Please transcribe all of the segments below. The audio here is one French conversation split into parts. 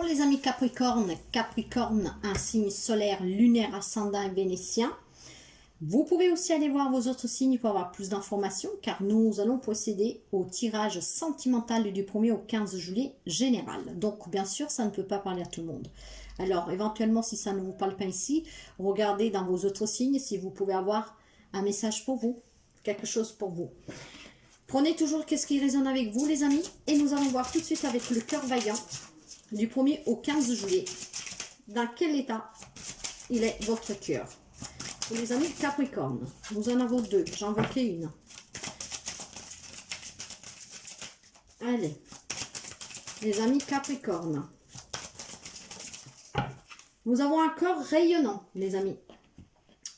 Pour les amis Capricorne, Capricorne, un signe solaire, lunaire, ascendant et vénitien. Vous pouvez aussi aller voir vos autres signes pour avoir plus d'informations, car nous allons procéder au tirage sentimental du 1er au 15 juillet général. Donc, bien sûr, ça ne peut pas parler à tout le monde. Alors, éventuellement, si ça ne vous parle pas ici, regardez dans vos autres signes si vous pouvez avoir un message pour vous, quelque chose pour vous. Prenez toujours qu'est-ce qui résonne avec vous, les amis, et nous allons voir tout de suite avec le cœur vaillant du 1er au 15 juillet. Dans quel état il est votre cœur? Pour les amis Capricorne, nous en avons deux. J'en veux qu'une. Allez, les amis Capricorne. Nous avons un corps rayonnant, les amis.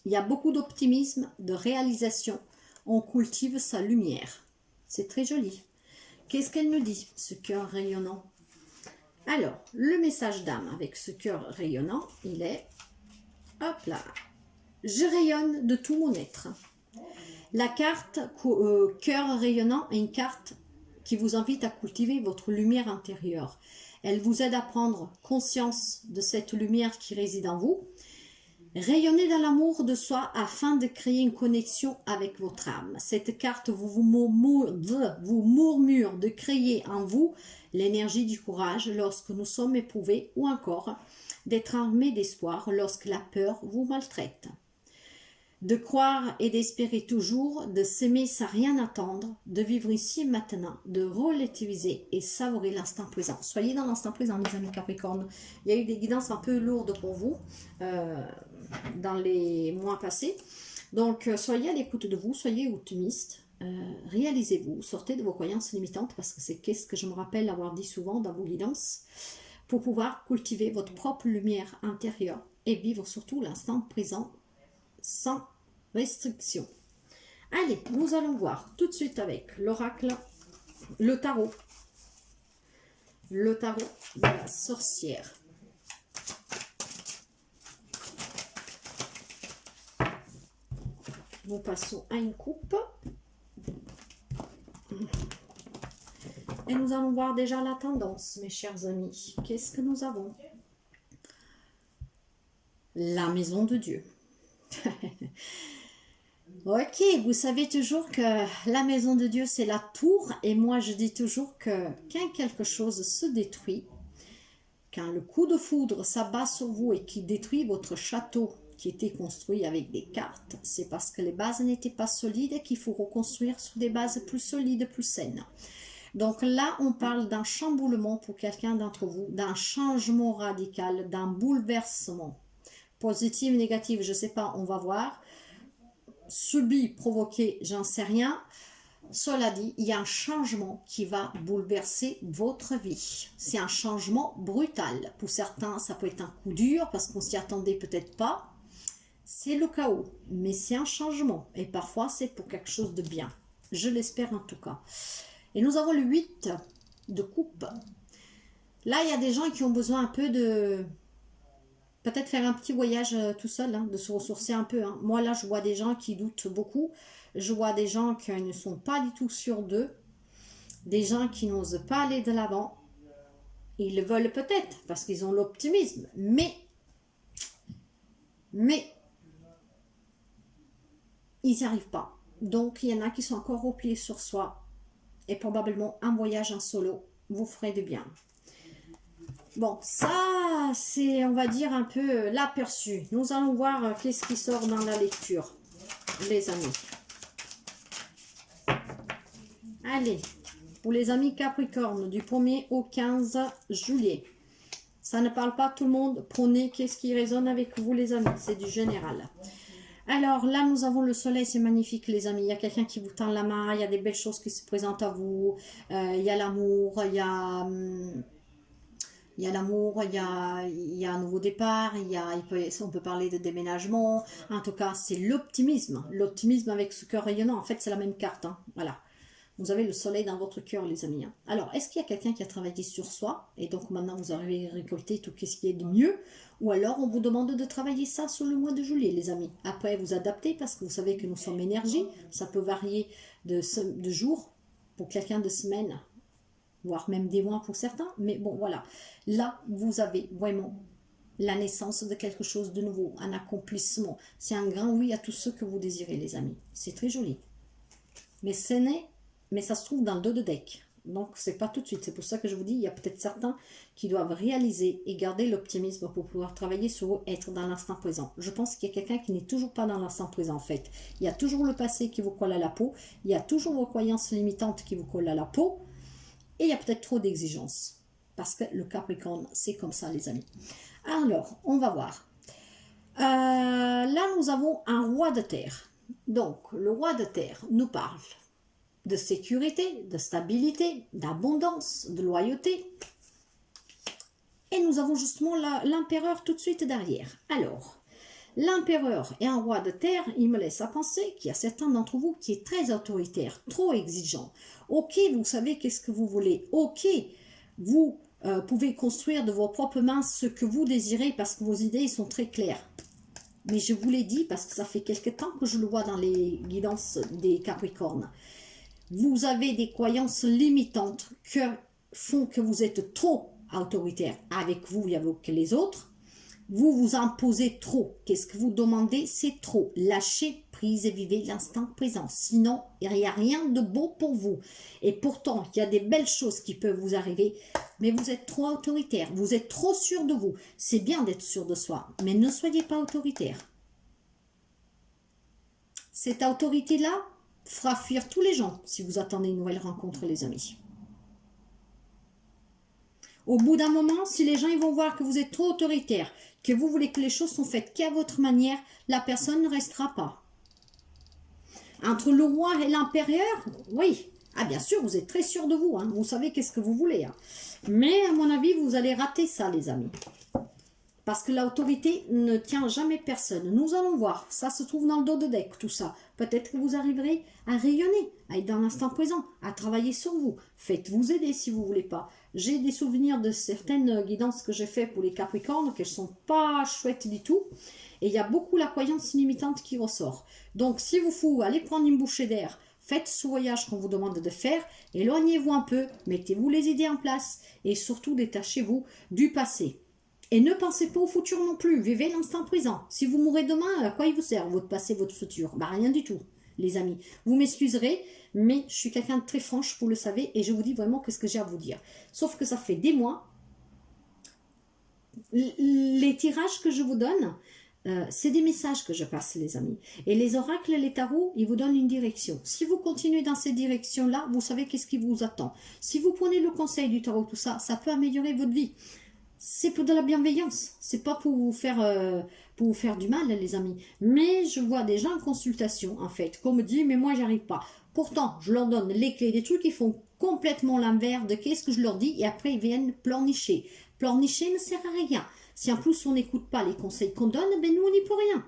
Il y a beaucoup d'optimisme, de réalisation. On cultive sa lumière. C'est très joli. Qu'est-ce qu'elle nous dit, ce cœur rayonnant? Alors, le message d'âme avec ce cœur rayonnant, il est... Hop là. Je rayonne de tout mon être. La carte cœur rayonnant est une carte qui vous invite à cultiver votre lumière intérieure. Elle vous aide à prendre conscience de cette lumière qui réside en vous. Rayonnez dans l'amour de soi afin de créer une connexion avec votre âme. Cette carte vous murmure de créer en vous l'énergie du courage lorsque nous sommes éprouvés ou encore d'être armé d'espoir lorsque la peur vous maltraite. De croire et d'espérer toujours, de s'aimer sans rien attendre, de vivre ici et maintenant, de relativiser et savourer l'instant présent. Soyez dans l'instant présent, les amis Capricorne. Il y a eu des guidances un peu lourdes pour vous dans les mois passés. Donc, soyez à l'écoute de vous, soyez optimistes, réalisez-vous, sortez de vos croyances limitantes, parce que c'est ce que je me rappelle avoir dit souvent dans vos guidances, pour pouvoir cultiver votre propre lumière intérieure et vivre surtout l'instant présent sans restriction. Allez, nous allons voir tout de suite avec l'oracle, le tarot de la sorcière. Nous passons à une coupe. Et nous allons voir déjà la tendance, mes chers amis. Qu'est-ce que nous avons? La maison de Dieu. Ok, vous savez toujours que la maison de Dieu, c'est la tour. Et moi, je dis toujours que quand quelque chose se détruit, quand le coup de foudre s'abat sur vous et qui détruit votre château qui était construit avec des cartes, c'est parce que les bases n'étaient pas solides et qu'il faut reconstruire sur des bases plus solides, plus saines. Donc là, on parle d'un chamboulement pour quelqu'un d'entre vous, d'un changement radical, d'un bouleversement. Positif, négatif, je ne sais pas, on va voir. Subi, provoqué, j'en sais rien. Cela dit, il y a un changement qui va bouleverser votre vie. C'est un changement brutal. Pour certains, ça peut être un coup dur parce qu'on s'y attendait peut-être pas. C'est le chaos, mais c'est un changement. Et parfois, c'est pour quelque chose de bien. Je l'espère en tout cas. Et nous avons le 8 de coupe. Là, il y a des gens qui ont besoin un peu de... Peut-être faire un petit voyage tout seul, hein, de se ressourcer un peu. Hein. Moi, là, je vois des gens qui doutent beaucoup. Je vois des gens qui ne sont pas du tout sûrs d'eux. Des gens qui n'osent pas aller de l'avant. Ils le veulent peut-être parce qu'ils ont l'optimisme. Mais ils n'y arrivent pas. Donc, il y en a qui sont encore repliés sur soi. Et probablement un voyage en solo vous ferait du bien. Bon, ça, c'est, on va dire, un peu l'aperçu. Nous allons voir qu'est-ce qui sort dans la lecture, les amis. Allez, pour les amis Capricorne, du 1er au 15 juillet. Ça ne parle pas à tout le monde. Prenez qu'est-ce qui résonne avec vous, les amis. C'est du général. Alors là, nous avons le soleil, c'est magnifique, les amis. Il y a quelqu'un qui vous tend la main, il y a des belles choses qui se présentent à vous. Il y a l'amour, il y a l'amour, il y a un nouveau départ, on peut parler de déménagement. En tout cas, c'est l'optimisme. L'optimisme avec ce cœur rayonnant. En fait, c'est la même carte. Hein. Voilà. Vous avez le soleil dans votre cœur, les amis. Hein. Alors, est-ce qu'il y a quelqu'un qui a travaillé sur soi et donc maintenant vous avez récolté tout ce qui est de mieux? Ou alors on vous demande de travailler ça sur le mois de juillet, les amis. Après, vous adaptez parce que vous savez que nous sommes énergie. Ça peut varier de jours pour quelqu'un de semaine. voire même des mois pour certains. Mais bon, voilà. Là, vous avez vraiment la naissance de quelque chose de nouveau, un accomplissement. C'est un grand oui à tout ce que vous désirez, les amis. C'est très joli. Mais c'est né, mais ça se trouve dans le dos de deck. Donc, c'est pas tout de suite. C'est pour ça que je vous dis, il y a peut-être certains qui doivent réaliser et garder l'optimisme pour pouvoir travailler sur eux, être dans l'instant présent. Je pense qu'il y a quelqu'un qui n'est toujours pas dans l'instant présent, en fait. Il y a toujours le passé qui vous colle à la peau. Il y a toujours vos croyances limitantes qui vous collent à la peau. Et il y a peut-être trop d'exigences. Parce que le Capricorne, c'est comme ça, les amis. Alors, on va voir. Là, nous avons un roi de terre. Donc, le roi de terre nous parle de sécurité, de stabilité, d'abondance, de loyauté. Et nous avons justement l'empereur tout de suite derrière. Alors, l'empereur et un roi de terre, il me laisse à penser qu'il y a certains d'entre vous qui est très autoritaire, trop exigeant. Ok, vous savez qu'est-ce que vous voulez. Ok, vous pouvez construire de vos propres mains ce que vous désirez parce que vos idées sont très claires. Mais je vous l'ai dit parce que ça fait quelque temps que je le vois dans les guidances des Capricornes. Vous avez des croyances limitantes que font que vous êtes trop autoritaire avec vous et avec les autres. Vous vous imposez trop. Qu'est-ce que vous demandez? C'est trop. Lâchez prise et vivez l'instant présent. Sinon, il n'y a rien de beau pour vous. Et pourtant, il y a des belles choses qui peuvent vous arriver, mais vous êtes trop autoritaire. Vous êtes trop sûr de vous. C'est bien d'être sûr de soi, mais ne soyez pas autoritaire. Cette autorité-là fera fuir tous les gens si vous attendez une nouvelle rencontre, les amis. Au bout d'un moment, si les gens ils vont voir que vous êtes trop autoritaire, que vous voulez que les choses sont faites qu'à votre manière, la personne ne restera pas. Entre le roi et l'impérieur, oui. Ah bien sûr, vous êtes très sûr de vous, hein. Vous savez qu'est-ce que vous voulez. Hein. Mais à mon avis, vous allez rater ça, les amis. Parce que l'autorité ne tient jamais personne. Nous allons voir. Ça se trouve dans le dos de deck, tout ça. Peut-être que vous arriverez à rayonner, à être dans l'instant présent, à travailler sur vous. Faites-vous aider si vous ne voulez pas. J'ai des souvenirs de certaines guidances que j'ai faites pour les Capricornes, qu'elles ne sont pas chouettes du tout. Et il y a beaucoup la croyance limitante qui ressort. Donc, si vous allez prendre une bouchée d'air, faites ce voyage qu'on vous demande de faire, éloignez-vous un peu, mettez-vous les idées en place et surtout détachez-vous du passé. Et ne pensez pas au futur non plus, vivez l'instant présent. Si vous mourrez demain, à quoi il vous sert votre passé, votre futur? Bah rien du tout, les amis. Vous m'excuserez, mais je suis quelqu'un de très franche, vous le savez, et je vous dis vraiment ce que j'ai à vous dire. Sauf que ça fait des mois, les tirages que je vous donne, c'est des messages que je passe, les amis. Et les oracles, les tarots, ils vous donnent une direction. Si vous continuez dans cette direction-là, vous savez qu'est-ce qui vous attend. Si vous prenez le conseil du tarot, tout ça, ça peut améliorer votre vie. C'est pour de la bienveillance, c'est pas pour vous faire du mal, les amis. Mais je vois des gens en consultation, en fait, qu'on me dit, mais moi, j'arrive pas. Pourtant, je leur donne les clés, des trucs qui font complètement l'inverse de qu'est-ce que je leur dis, et après, ils viennent pleurnicher. Pleurnicher ne sert à rien. Si en plus, on n'écoute pas les conseils qu'on donne, ben nous, on n'y peut rien.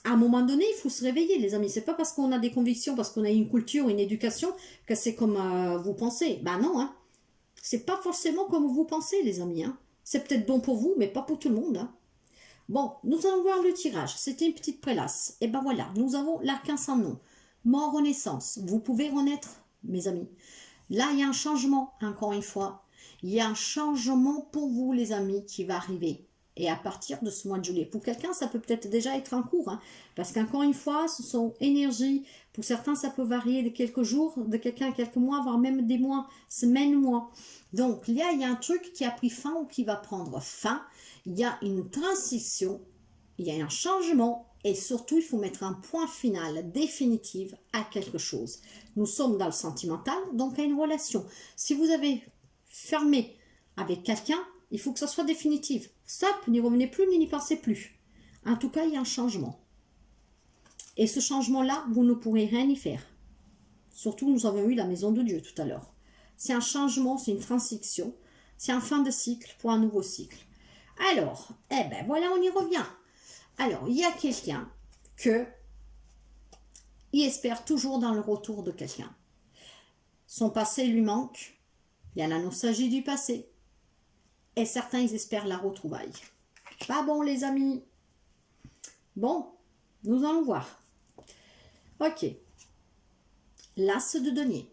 À un moment donné, il faut se réveiller, les amis. C'est pas parce qu'on a des convictions, parce qu'on a une culture, une éducation, que c'est comme vous pensez. Ben non, hein. C'est pas forcément comme vous pensez, les amis. Hein. C'est peut-être bon pour vous, mais pas pour tout le monde. Hein. Bon, nous allons voir le tirage. C'était une petite prélasse. Et ben voilà, nous avons l'arcane sans nom. Mort, renaissance. Vous pouvez renaître, mes amis. Là, il y a un changement, encore une fois. Il y a un changement pour vous, les amis, qui va arriver. Et à partir de ce mois de juillet. Pour quelqu'un, ça peut peut-être déjà être en cours. Hein, parce qu'encore une fois, ce sont énergies. Pour certains, ça peut varier de quelques jours, de quelqu'un à quelques mois, voire même des mois, semaines, mois. Donc, il y a un truc qui a pris fin ou qui va prendre fin. Il y a une transition, il y a un changement. Et surtout, il faut mettre un point final, définitif, à quelque chose. Nous sommes dans le sentimental, donc à une relation. Si vous avez fermé avec quelqu'un, il faut que ça soit définitif. Stop, n'y revenez plus, n'y pensez plus. En tout cas, il y a un changement. Et ce changement-là, vous ne pourrez rien y faire. Surtout, nous avons eu la maison de Dieu tout à l'heure. C'est un changement, c'est une transition. C'est un fin de cycle pour un nouveau cycle. Alors, eh ben voilà, on y revient. Alors, il y a quelqu'un il espère toujours dans le retour de quelqu'un. Son passé lui manque. Il y a la nostalgie du passé. Et certains, ils espèrent la retrouvaille. Pas bon, les amis. Bon, nous allons voir. Ok. L'as de denier.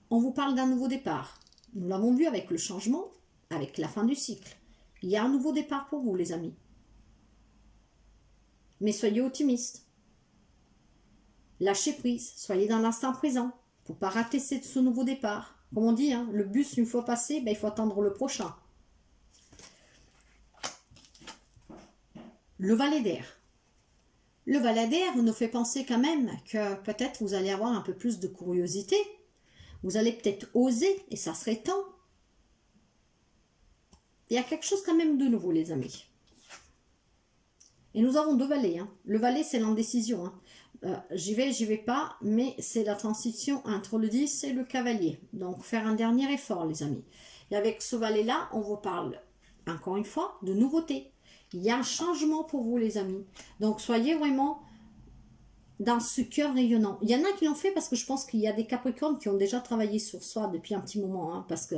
on vous parle d'un nouveau départ. Nous l'avons vu avec le changement, avec la fin du cycle. Il y a un nouveau départ pour vous, les amis. Mais soyez optimistes. Lâchez prise, soyez dans l'instant présent pour ne pas rater ce nouveau départ. Comme on dit, hein, le bus, une fois passé, ben, il faut attendre le prochain. Le valet d'air. Le valet d'air nous fait penser quand même que peut-être vous allez avoir un peu plus de curiosité. Vous allez peut-être oser, et ça serait temps. Il y a quelque chose quand même de nouveau, les amis. Et nous avons deux valets. Hein. Le valet, c'est l'indécision. Hein. J'y vais pas, mais c'est la transition entre le 10 et le cavalier. Donc, faire un dernier effort, les amis. Et avec ce valet-là, on vous parle, encore une fois, de nouveauté. Il y a un changement pour vous, les amis. Donc, soyez vraiment dans ce cœur rayonnant. Il y en a qui l'ont fait parce que je pense qu'il y a des Capricornes qui ont déjà travaillé sur soi depuis un petit moment. Hein, parce que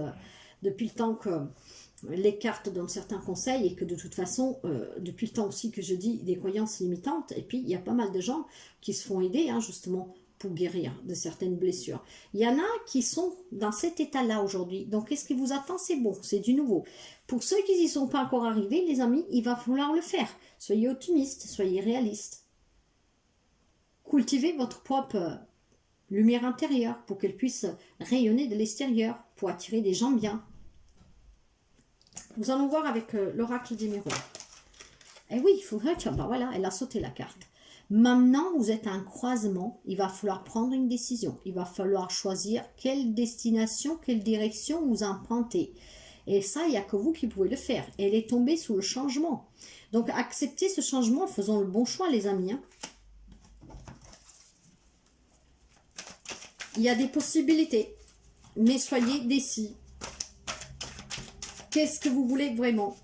depuis le temps que les cartes donnent certains conseils et que de toute façon, depuis le temps aussi que je dis des croyances limitantes, et puis il y a pas mal de gens qui se font aider hein, justement pour guérir de certaines blessures. Il y en a qui sont dans cet état-là aujourd'hui. Donc, qu'est-ce qui vous attend? C'est bon, c'est du nouveau. Pour ceux qui n'y sont pas encore arrivés, les amis, il va falloir le faire. Soyez optimistes, soyez réalistes. Cultivez votre propre lumière intérieure pour qu'elle puisse rayonner de l'extérieur, pour attirer des gens bien. Nous allons voir avec l'oracle des miroirs. Eh oui, il faudrait que... Ben voilà, elle a sauté la carte. Maintenant, vous êtes à un croisement. Il va falloir prendre une décision. Il va falloir choisir quelle destination, quelle direction vous empruntez. Et ça, il n'y a que vous qui pouvez le faire. Elle est tombée sous le changement. Donc, acceptez ce changement. Faisons le bon choix, les amis. Hein. Il y a des possibilités. Mais soyez décis. Qu'est-ce que vous voulez vraiment?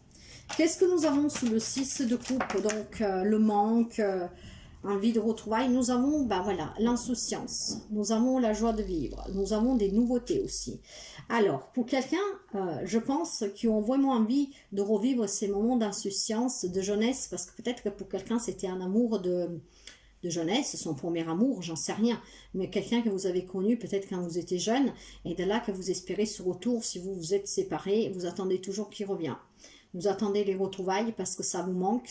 Qu'est-ce que nous avons sous le 6 de coupe? Donc, le manque, envie de retrouvailles. Nous avons, ben voilà, l'insouciance. Nous avons la joie de vivre. Nous avons des nouveautés aussi. Alors, pour quelqu'un, je pense, qui ont vraiment envie de revivre ces moments d'insouciance, de jeunesse, parce que peut-être que pour quelqu'un, c'était un amour de jeunesse, son premier amour, j'en sais rien, mais quelqu'un que vous avez connu peut-être quand vous étiez jeune, et de là que vous espérez ce retour, si vous vous êtes séparés, vous attendez toujours qu'il revienne. Vous attendez les retrouvailles parce que ça vous manque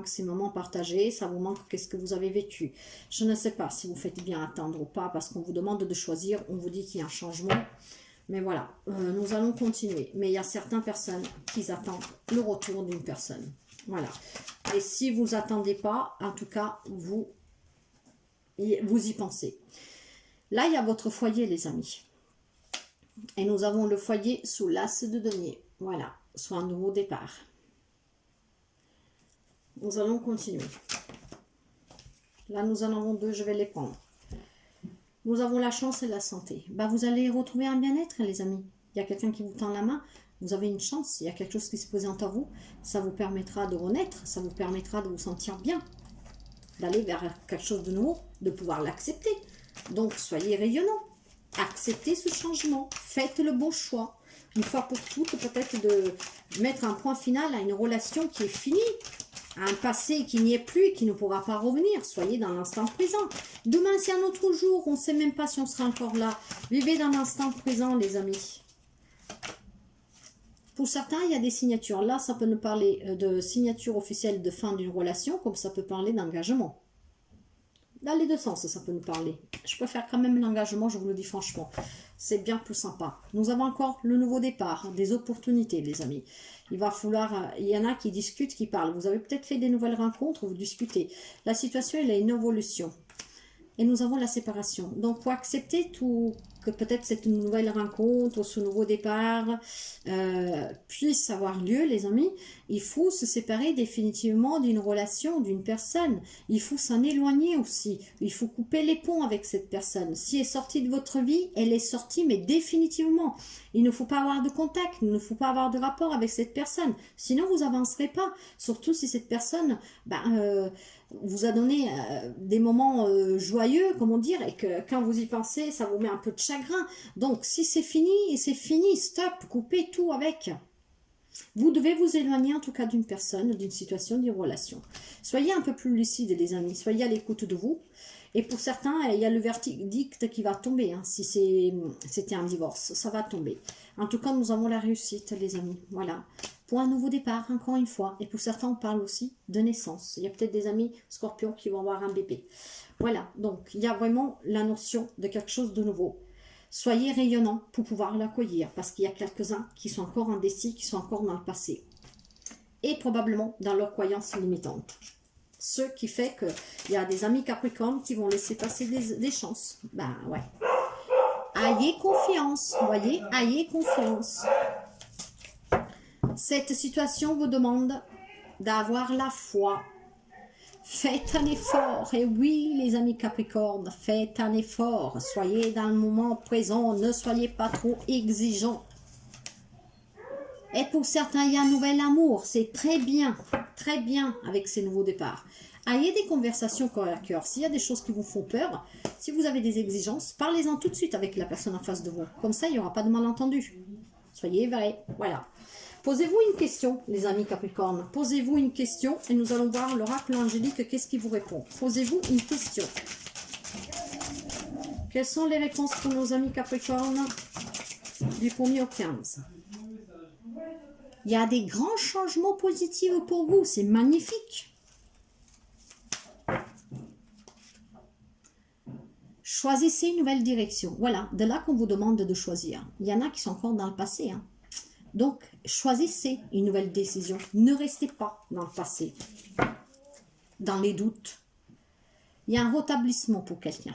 ces moments partagés, ça vous manque qu'est-ce que vous avez vécu. Je ne sais pas si vous faites bien attendre ou pas, parce qu'on vous demande de choisir, on vous dit qu'il y a un changement, mais voilà, nous allons continuer. Mais il y a certaines personnes qui attendent le retour d'une personne, voilà. Et si vous n'attendez pas, en tout cas, vous y pensez. Là, il y a votre foyer, les amis. Et nous avons le foyer sous l'as de denier. Voilà, soit un nouveau départ. Nous allons continuer. Là, nous en avons deux, je vais les prendre. Nous avons la chance et la santé. Bah, vous allez retrouver un bien-être, les amis. Il y a quelqu'un qui vous tend la main. Vous avez une chance, il y a quelque chose qui se présente à vous. Ça vous permettra de renaître, ça vous permettra de vous sentir bien, d'aller vers quelque chose de nouveau, de pouvoir l'accepter. Donc, soyez rayonnants. Acceptez ce changement. Faites le bon choix. Une fois pour toutes, peut-être de mettre un point final à une relation qui est finie, à un passé qui n'y est plus et qui ne pourra pas revenir. Soyez dans l'instant présent. Demain, c'est un autre jour. On ne sait même pas si on sera encore là. Vivez dans l'instant présent, les amis. Pour certains, il y a des signatures. Là, ça peut nous parler de signature officielle de fin d'une relation, comme ça peut parler d'engagement. Dans les deux sens, ça peut nous parler. Je préfère quand même l'engagement, je vous le dis franchement. C'est bien plus sympa. Nous avons encore le nouveau départ, des opportunités, les amis. Il va falloir... il y en a qui discutent, qui parlent. Vous avez peut-être fait des nouvelles rencontres, vous discutez. La situation, elle a une évolution. Et nous avons la séparation. Donc, pour accepter tout... que peut-être cette nouvelle rencontre, ce nouveau départ puisse avoir lieu, les amis, il faut se séparer définitivement d'une relation, d'une personne. Il faut s'en éloigner aussi. Il faut couper les ponts avec cette personne. Si elle est sortie de votre vie, elle est sortie, mais définitivement. Il ne faut pas avoir de contact, il ne faut pas avoir de rapport avec cette personne. Sinon, vous n'avancerez pas. Surtout si cette personne... vous a donné des moments joyeux, comment dire, et que quand vous y pensez, ça vous met un peu de chagrin. Donc, si c'est fini, stop, coupez tout avec. Vous devez vous éloigner en tout cas d'une personne, d'une situation, d'une relation. Soyez un peu plus lucide, les amis, soyez à l'écoute de vous. Et pour certains, il y a le verdict qui va tomber, hein, si c'était un divorce, ça va tomber. En tout cas, nous avons la réussite, les amis, voilà. Pour un nouveau départ, encore une fois. Et pour certains, on parle aussi de naissance. Il y a peut-être des amis scorpions qui vont avoir un bébé. Voilà, donc il y a vraiment la notion de quelque chose de nouveau. Soyez rayonnants pour pouvoir l'accueillir, parce qu'il y a quelques-uns qui sont encore indécis, qui sont encore dans le passé. Et probablement dans leurs croyances limitantes. Ce qui fait qu'il y a des amis Capricorne qui vont laisser passer des chances. Ben ouais. Ayez confiance, voyez, ayez confiance. Cette situation vous demande d'avoir la foi. Faites un effort, et oui les amis Capricorne, faites un effort, soyez dans le moment présent, ne soyez pas trop exigeants. Et pour certains, il y a un nouvel amour, c'est très bien avec ces nouveaux départs. Ayez des conversations corps à cœur, s'il y a des choses qui vous font peur, si vous avez des exigences, parlez-en tout de suite avec la personne en face de vous, comme ça il n'y aura pas de malentendu. Soyez vrai, voilà. Posez-vous une question, les amis Capricorne. Posez-vous une question et nous allons voir l'oracle angélique, qu'est-ce qui vous répond. Posez-vous une question. Quelles sont les réponses pour nos amis Capricorne du 1er au 15? Il y a des grands changements positifs pour vous, c'est magnifique. Choisissez une nouvelle direction. Voilà, de là qu'on vous demande de choisir. Il y en a qui sont encore dans le passé, hein. Donc, choisissez une nouvelle décision. Ne restez pas dans le passé, dans les doutes. Il y a un rétablissement pour quelqu'un.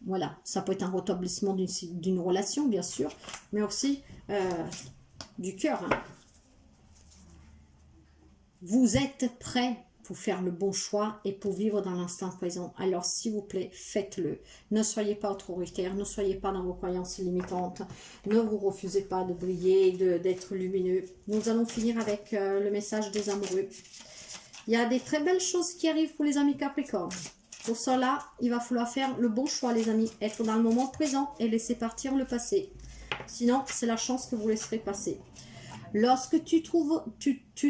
Voilà, ça peut être un rétablissement d'une relation, bien sûr, mais aussi du cœur. Hein. Vous êtes prêt pour faire le bon choix et pour vivre dans l'instant présent. Alors, s'il vous plaît, faites-le. Ne soyez pas autoritaire, ne soyez pas dans vos croyances limitantes. Ne vous refusez pas de briller, d'être lumineux. Nous allons finir avec le message des amoureux. Il y a des très belles choses qui arrivent pour les amis Capricorne. Pour cela, il va falloir faire le bon choix, les amis. Être dans le moment présent et laisser partir le passé. Sinon, c'est la chance que vous laisserez passer. Lorsque tu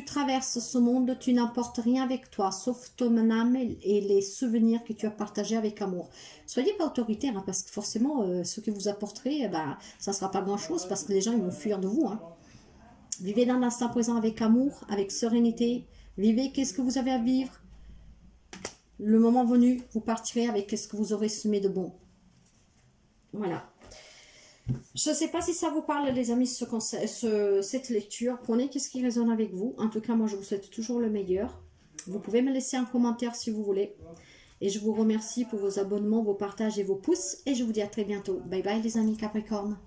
traverses ce monde, tu n'emportes rien avec toi, sauf ton âme et les souvenirs que tu as partagés avec amour. Soyez pas autoritaire, hein, parce que forcément, ce que vous apporterez, ça ne sera pas grand-chose, parce que les gens ils vont fuir de vous. Hein. Vivez dans l'instant présent avec amour, avec sérénité. Vivez qu'est-ce que vous avez à vivre. Le moment venu, vous partirez avec ce que vous aurez semé de bon. Voilà. Je ne sais pas si ça vous parle, les amis, cette lecture. Prenez qu'est-ce qui résonne avec vous. En tout cas, moi, je vous souhaite toujours le meilleur. Vous pouvez me laisser un commentaire si vous voulez. Et je vous remercie pour vos abonnements, vos partages et vos pouces. Et je vous dis à très bientôt. Bye bye, les amis Capricorne.